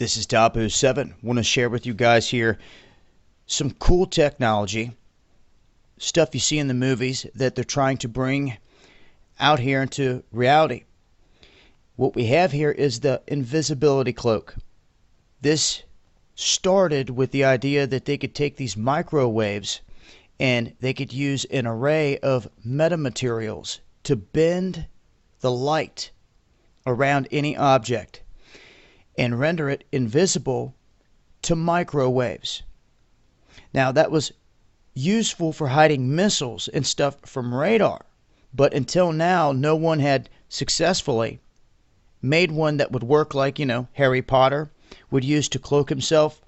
This is Dabu7. Want to share with you guys here some cool technology, stuff you see in the movies that they're trying to bring out here into reality. What we have here is the invisibility cloak. This started with the idea that they could take these microwaves and they could use an array of metamaterials to bend the light around any object and render it invisible to microwaves. Now, that was useful for hiding missiles and stuff from radar, but until now, no one had successfully made one that would work like, Harry Potter would use to cloak himself.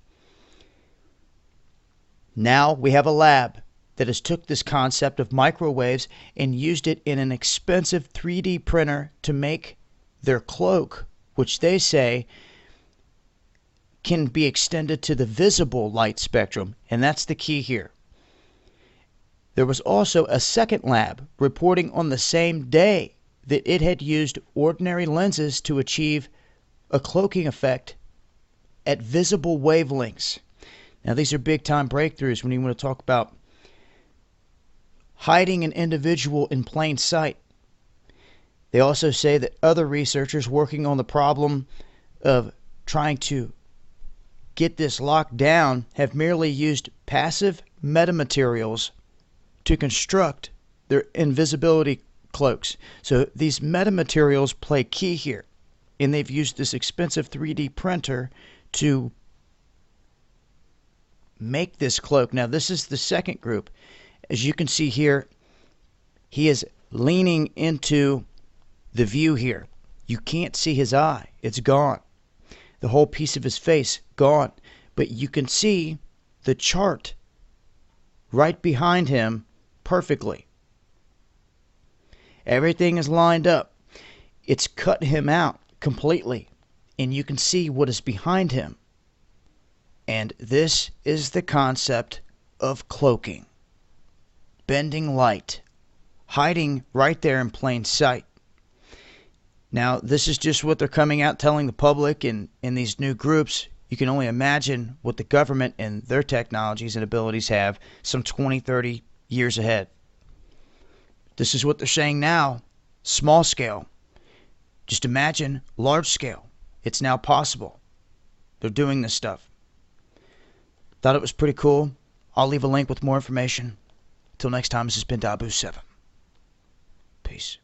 Now we have a lab that has took this concept of microwaves and used it in an expensive 3D printer to make their cloak, which they say can be extended to the visible light spectrum, and that's the key here. There was also a second lab reporting on the same day that it had used ordinary lenses to achieve a cloaking effect at visible wavelengths. Now, these are big-time breakthroughs when you want to talk about hiding an individual in plain sight. They also say that other researchers working on the problem of trying to get this locked down have merely used passive metamaterials to construct their invisibility cloaks. So these metamaterials play key here, and they've used this expensive 3D printer to make this cloak. Now, this is the second group. As you can see here, he is leaning into the view here. You can't see his eye. It's gone. The whole piece of his face gone. But you can see the chart right behind him perfectly. Everything is lined up. It's cut him out completely, and you can see what is behind him. And this is the concept of cloaking. Bending light. Hiding right there in plain sight. Now, this is just what they're coming out telling the public in these new groups. You can only imagine what the government and their technologies and abilities have some 20, 30 years ahead. This is what they're saying now. Small scale. Just imagine large scale. It's now possible. They're doing this stuff. Thought it was pretty cool. I'll leave a link with more information. Until next time, this has been Dabu7. Peace.